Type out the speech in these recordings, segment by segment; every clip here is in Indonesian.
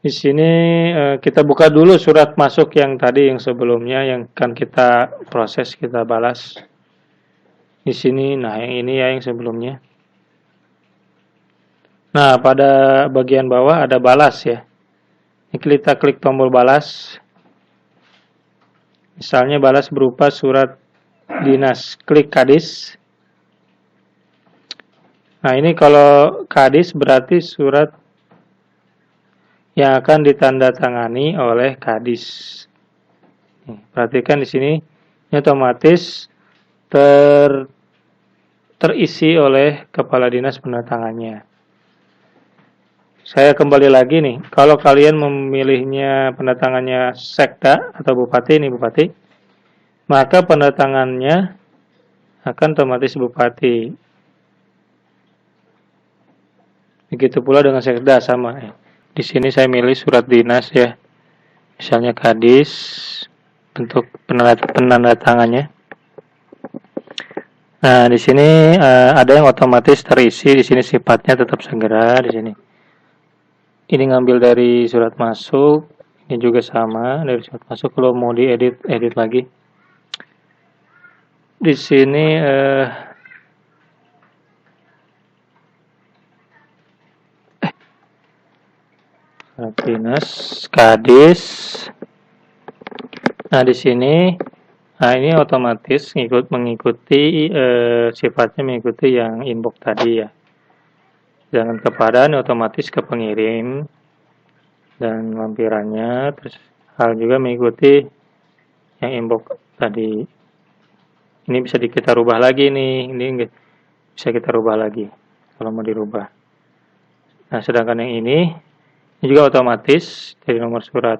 Di sini kita buka dulu surat masuk yang tadi yang sebelumnya yang kan kita proses kita balas. Di sini, nah yang ini ya yang sebelumnya. Nah pada bagian bawah ada balas ya. Ini kita klik tombol balas. Misalnya balas berupa surat dinas. Klik kadis. Nah ini kalau kadis berarti surat yang akan ditandatangani oleh kadis. Perhatikan di sini, ini otomatis terisi oleh kepala dinas peneretangannya. Saya kembali lagi nih, kalau kalian memilihnya peneretangannya sekda atau bupati, ini bupati, maka peneretangannya akan otomatis bupati. Begitu pula dengan sekda sama. Di sini saya milih surat dinas ya, misalnya kadis, bentuk penandatangannya. Nah, di sini ada yang otomatis terisi, di sini sifatnya tetap segera di sini. Ini ngambil dari surat masuk, ini juga sama dari surat masuk. Kalau mau diedit, edit lagi. Di sini dinas, kadis. Nah di sini, nah ini otomatis mengikuti sifatnya mengikuti yang inbox tadi ya. Jangan kepada ini otomatis ke pengirim dan lampirannya, terus hal juga mengikuti yang inbox tadi. Ini bisa kita rubah lagi nih, ini bisa kita rubah lagi kalau mau dirubah. Nah sedangkan yang ini juga otomatis dari nomor surat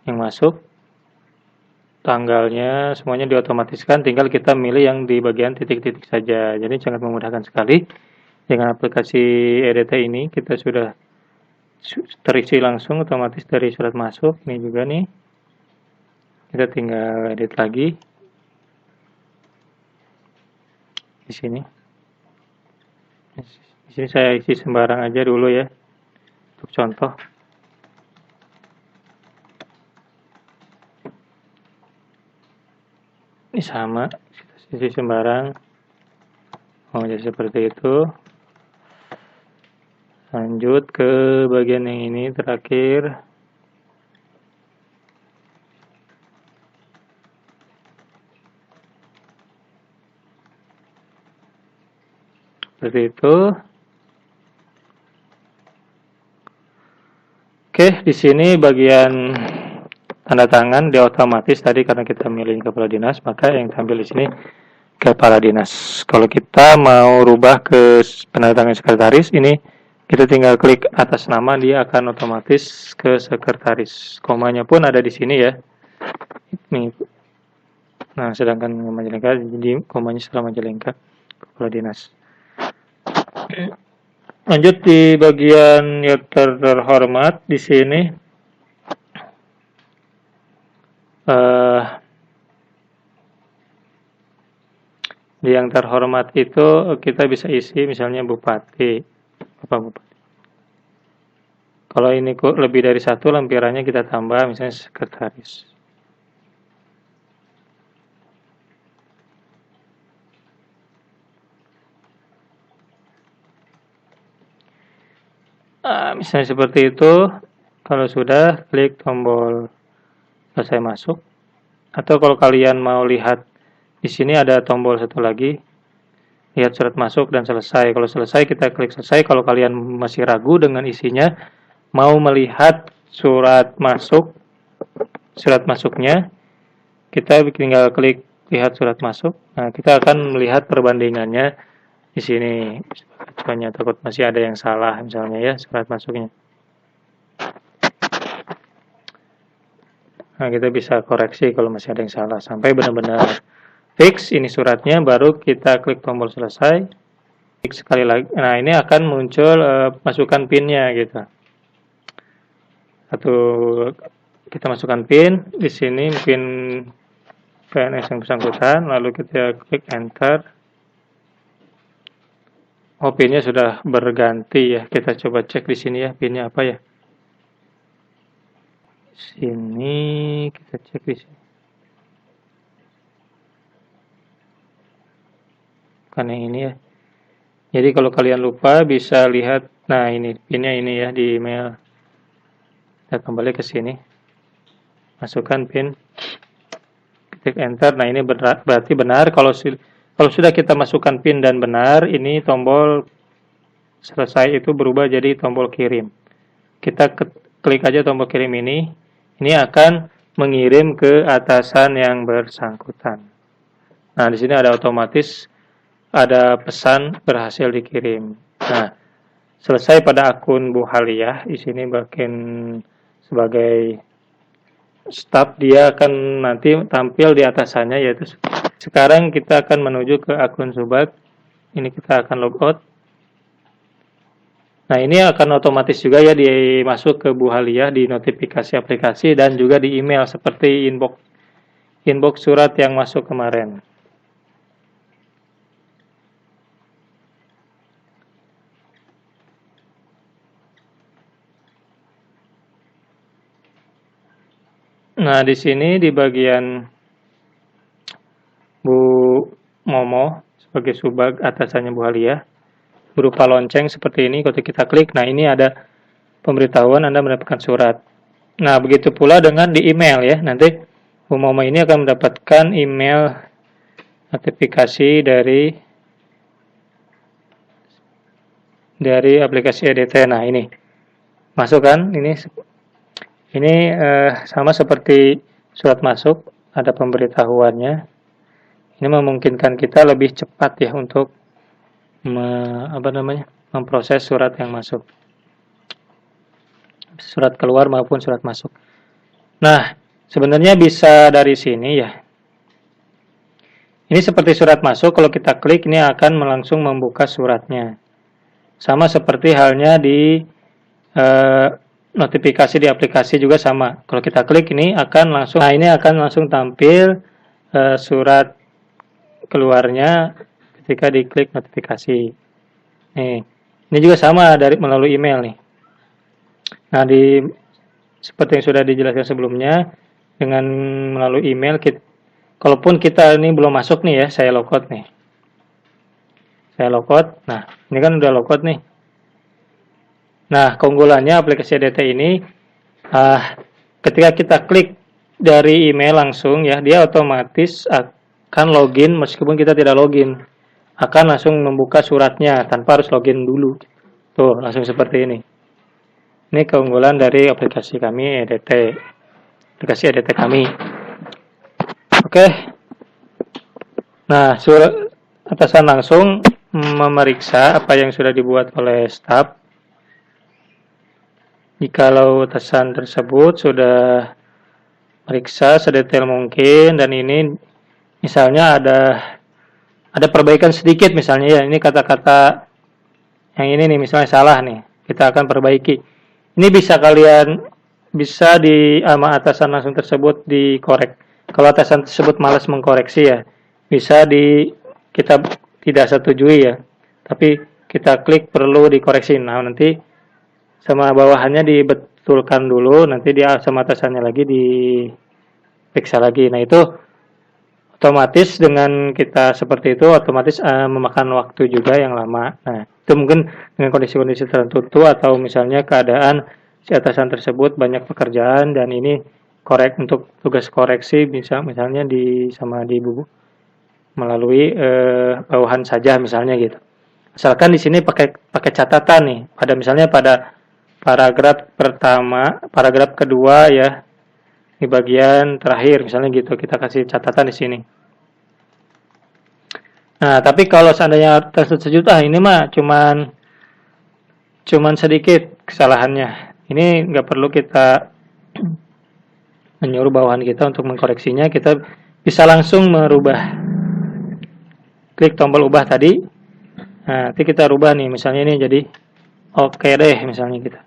yang masuk, tanggalnya semuanya diotomatiskan, tinggal kita milih yang di bagian titik-titik saja. Jadi sangat memudahkan sekali. Dengan aplikasi EDT ini kita sudah terisi langsung otomatis dari surat masuk. Ini juga nih. Kita tinggal edit lagi. Di sini. Di sini saya isi sembarang aja dulu ya. Untuk contoh. Ini sama, kita isi sembarang. Oh, jadi seperti itu. Lanjut ke bagian yang ini terakhir. Seperti itu. Oke, di sini bagian tanda tangan dia otomatis tadi karena kita milih kepala dinas, maka yang tampil di sini kepala dinas. Kalau kita mau rubah ke penandatangan sekretaris, ini kita tinggal klik atas nama, dia akan otomatis ke sekretaris. Komanya pun ada di sini ya. Nih. Nah, sedangkan Majalengka, jadi komanya setelah Majalengka, kepala dinas. Lanjut di bagian yang terhormat di sini. Di yang terhormat itu kita bisa isi misalnya bupati, Bapak Bupati. Kalau ini lebih dari satu lampirannya kita tambah misalnya sekretaris. Misalnya seperti itu, kalau sudah klik tombol selesai masuk. Atau kalau kalian mau lihat di sini ada tombol satu lagi, lihat surat masuk dan selesai. Kalau selesai kita klik selesai. Kalau kalian masih ragu dengan isinya, mau melihat surat masuknya, kita tinggal klik lihat surat masuk. Nah, kita akan melihat perbandingannya di sini. Contohnya takut masih ada yang salah misalnya ya surat masuknya. Nah, kita bisa koreksi kalau masih ada yang salah sampai benar-benar fix ini suratnya, baru kita klik tombol selesai. Klik sekali lagi. Nah, ini akan muncul masukkan PIN-nya gitu. Atau kita masukkan PIN di sini, PIN PNS yang bersangkutan, lalu kita klik enter. Oh, PIN-nya sudah berganti ya. Kita coba cek di sini ya, PIN-nya apa ya. Sini kita cek di sini. Karena ini ya. Jadi kalau kalian lupa bisa lihat, nah ini pinnya ini ya di email. Kita kembali ke sini. Masukkan pin. Ketik enter. Nah ini berarti benar. Kalau sudah kita masukkan pin dan benar, ini tombol selesai itu berubah jadi tombol kirim. Kita klik aja tombol kirim ini. Ini akan mengirim ke atasan yang bersangkutan. Nah di sini ada otomatis ada pesan berhasil dikirim. Nah, selesai pada akun Bu Haliyah, di sini bagian sebagai staf, dia akan nanti tampil di atasannya, yaitu sekarang kita akan menuju ke akun Subag. Ini kita akan logout. Nah, ini akan otomatis juga ya dimasuk ke Bu Haliyah di notifikasi aplikasi dan juga di email seperti inbox surat yang masuk kemarin. Nah, di sini di bagian Bu Momo sebagai Subag atasannya Bu Haliyah berupa lonceng seperti ini. Kalau kita klik, nah ini ada pemberitahuan Anda mendapatkan surat. Nah, begitu pula dengan di email ya. Nanti Bu Momo ini akan mendapatkan email notifikasi dari aplikasi EDT. Nah, ini masuk kan? Ini sama seperti surat masuk, ada pemberitahuannya. Ini memungkinkan kita lebih cepat ya untuk memproses surat yang masuk. Surat keluar maupun surat masuk. Nah, sebenarnya bisa dari sini ya. Ini seperti surat masuk, kalau kita klik ini akan langsung membuka suratnya. Sama seperti halnya di notifikasi di aplikasi juga sama. Kalau kita klik ini akan langsung tampil surat keluarnya ketika diklik notifikasi. Nih, ini juga sama melalui email nih. Nah, seperti yang sudah dijelaskan sebelumnya, dengan melalui email, kalaupun kita ini belum masuk nih ya, saya logout nih. Saya logout. Nah, ini kan udah logout nih. Nah, keunggulannya aplikasi EDT ini, ketika kita klik dari email langsung ya, dia otomatis akan login meskipun kita tidak login. Akan langsung membuka suratnya tanpa harus login dulu. Tuh, langsung seperti ini. Ini keunggulan dari aplikasi kami EDT. Aplikasi EDT kami. Oke. Nah, atasan langsung memeriksa apa yang sudah dibuat oleh staf. Jikalau atasan tersebut sudah meriksa sedetail mungkin dan ini misalnya ada perbaikan sedikit misalnya ya, ini kata-kata yang ini nih misalnya salah nih, kita akan perbaiki. Ini bisa sama atasan langsung tersebut dikorek. Kalau atasan tersebut malas mengkoreksi ya, bisa kita tidak setujui ya, tapi kita klik perlu dikoreksi. Nah, nanti sama bawahannya dibetulkan dulu, nanti dia sama atasannya lagi diperiksa lagi. Nah, itu otomatis dengan kita seperti itu otomatis memakan waktu juga yang lama. Nah, itu mungkin dengan kondisi-kondisi tertentu atau misalnya keadaan si atasan tersebut banyak pekerjaan dan ini untuk tugas koreksi bisa misalnya sama di melalui bawahan saja misalnya gitu. Asalkan di sini pakai catatan nih, misalnya pada paragraf pertama, paragraf kedua ya, di bagian terakhir misalnya gitu, kita kasih catatan di sini. Nah, tapi kalau seandainya tersebut ini mah cuman sedikit kesalahannya. Ini nggak perlu kita menyuruh bawahan kita untuk mengkoreksinya, kita bisa langsung merubah. Klik tombol ubah tadi. Nah, nanti kita rubah nih, misalnya ini jadi oke deh misalnya kita.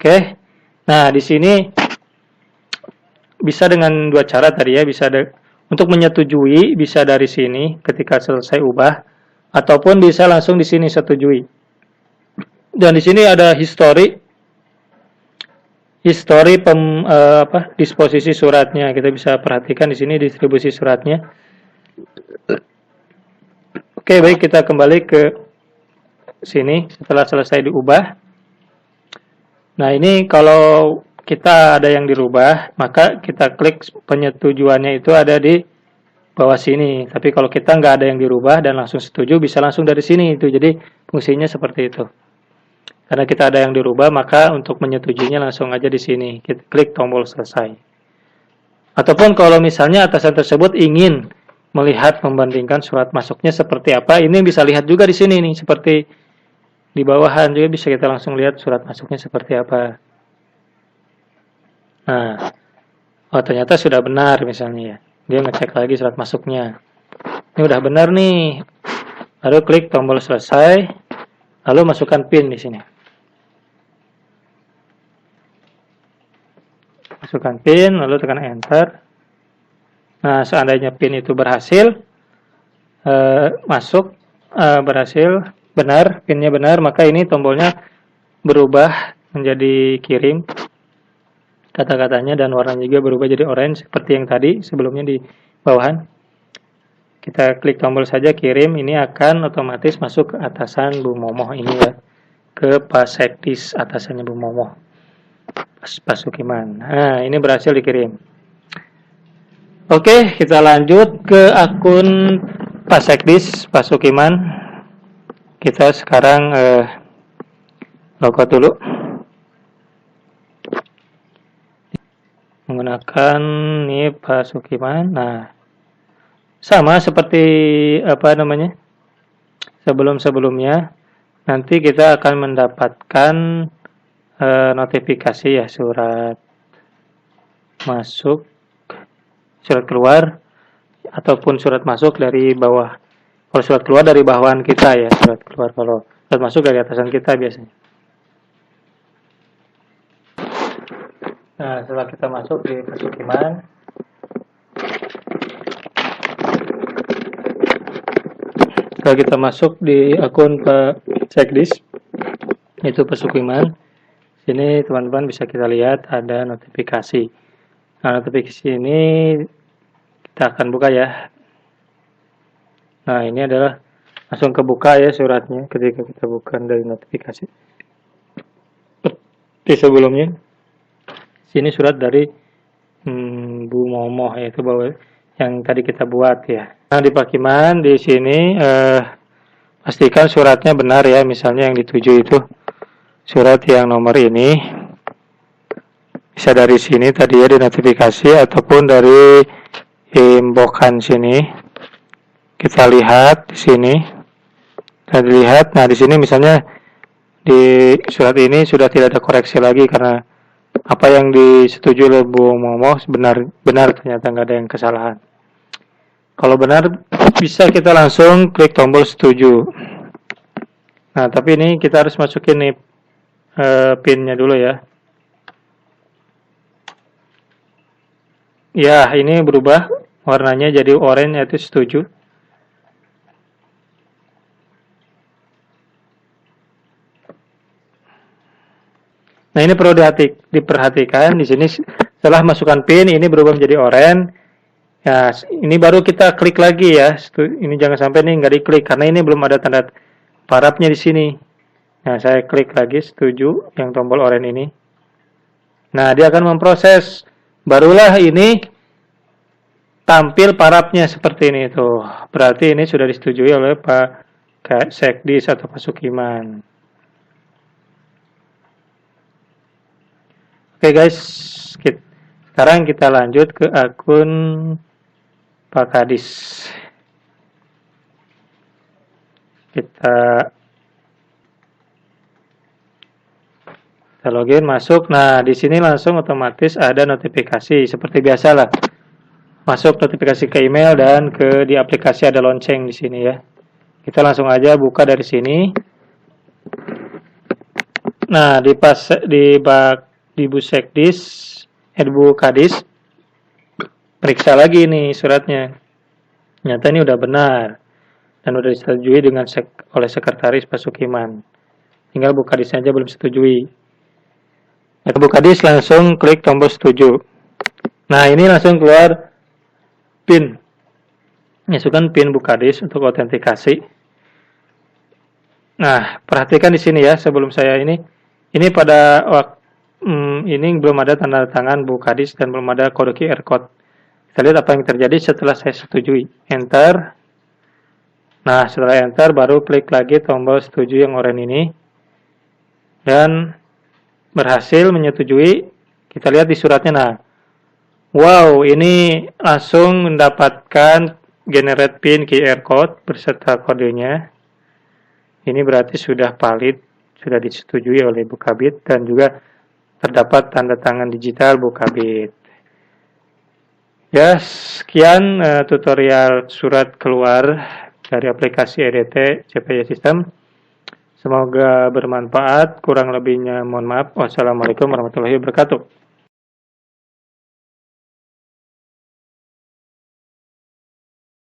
Oke. Nah, di sini bisa dengan dua cara tadi ya, bisa untuk menyetujui bisa dari sini ketika selesai ubah ataupun bisa langsung di sini setujui. Dan di sini ada history History disposisi suratnya. Kita bisa perhatikan di sini distribusi suratnya. Oke, baik, kita kembali ke sini setelah selesai diubah. Nah, ini kalau kita ada yang dirubah, maka kita klik penyetujuannya itu ada di bawah sini. Tapi kalau kita nggak ada yang dirubah dan langsung setuju, bisa langsung dari sini itu. Jadi fungsinya seperti itu. Karena kita ada yang dirubah, maka untuk menyetujuinya langsung aja di sini. Kita klik tombol selesai. Ataupun kalau misalnya atasan tersebut ingin melihat membandingkan surat masuknya seperti apa, ini bisa lihat juga di sini nih, seperti di bawahan juga bisa kita langsung lihat surat masuknya seperti apa. Nah, oh ternyata sudah benar misalnya ya. Dia ngecek lagi surat masuknya. Ini udah benar nih. Lalu klik tombol selesai, lalu masukkan PIN di sini. Masukkan PIN, lalu tekan enter. Nah, seandainya PIN itu berhasil masuk, berhasil benar, PIN-nya benar, maka ini tombolnya berubah menjadi kirim kata-katanya dan warnanya juga berubah jadi orange seperti yang tadi sebelumnya di bawahan. Kita klik tombol saja kirim, ini akan otomatis masuk ke atasan Bu Momoh ini ya, ke Pak Sekdis atasannya Bu Momoh, Pak Sukiman. Nah, ini berhasil dikirim. Oke, kita lanjut ke akun Pak Sekdis, Pak Sukiman. Kita sekarang logout dulu. Menggunakan nih Pak Sukiman. Nah, sama seperti sebelum-sebelumnya. Nanti kita akan mendapatkan notifikasi ya, surat masuk, surat keluar, ataupun surat masuk dari bawah. Kalau surat keluar dari bawahan kita ya, surat keluar. Kalau surat masuk dari atasan kita biasanya. Nah, setelah kita masuk di Pesukiman, setelah kita masuk di akun Pak Sekdis, itu Pesukiman, sini teman-teman bisa kita lihat ada notifikasi. Nah, notifikasi ini kita akan buka ya. Nah, ini adalah langsung kebuka ya suratnya ketika kita buka dari notifikasi. Seperti sebelumnya. Sini surat dari Bu Momoh, yaitu bahwa yang tadi kita buat ya. Nah, di Pakiman di sini pastikan suratnya benar ya. Misalnya yang dituju itu surat yang nomor ini. Bisa dari sini tadi ya di notifikasi ataupun dari inboxan sini. Kita lihat di sini. Kita lihat. Nah, di sini misalnya di surat ini sudah tidak ada koreksi lagi karena apa yang disetujui oleh Bu Momoh benar ternyata nggak ada yang kesalahan. Kalau benar bisa kita langsung klik tombol setuju. Nah, tapi ini kita harus masukin nih PIN-nya dulu ya. Ya, ini berubah warnanya jadi oranye, yaitu setuju. Nah, ini perlu diperhatikan di sini setelah masukkan PIN ini berubah menjadi oranye. Ya, ini baru kita klik lagi ya. Ini jangan sampai nih nggak diklik karena ini belum ada tanda parapnya di sini. Nah, saya klik lagi setuju yang tombol oranye ini. Nah, dia akan memproses. Barulah ini tampil parapnya seperti ini tuh. Berarti ini sudah disetujui oleh Pak Sekdis atau Pak Sukiman. Oke guys, sekarang kita lanjut ke akun Pak Kadis. Kita login, masuk. Nah, di sini langsung otomatis ada notifikasi seperti biasa lah. Masuk notifikasi ke email dan di aplikasi ada lonceng di sini ya. Kita langsung aja buka dari sini. Nah, di Bu Sekdis, Bu Kadis, periksa lagi nih suratnya. Ternyata ini udah benar dan udah disetujui oleh sekretaris Pak Sukiman. Tinggal Bu Kadisnya aja belum setujui. Nah, BUKADIS langsung klik tombol setuju. Nah, ini langsung keluar PIN. Masukkan PIN BUKADIS untuk autentikasi. Nah, perhatikan di sini ya sebelum saya ini pada waktu ini belum ada tanda tangan BUKADIS dan belum ada kode QR code. Kita lihat apa yang terjadi setelah saya setujui. Enter. Nah, setelah enter baru klik lagi tombol setuju yang oranye ini. Dan berhasil menyetujui. Kita lihat di suratnya. Nah, wow, ini langsung mendapatkan generate PIN QR code beserta kodenya. Ini berarti sudah valid, sudah disetujui oleh Bukabit dan juga terdapat tanda tangan digital Bukabit. Ya, sekian tutorial surat keluar dari aplikasi EDT CPY System. Semoga bermanfaat, kurang lebihnya mohon maaf. Wassalamualaikum warahmatullahi wabarakatuh.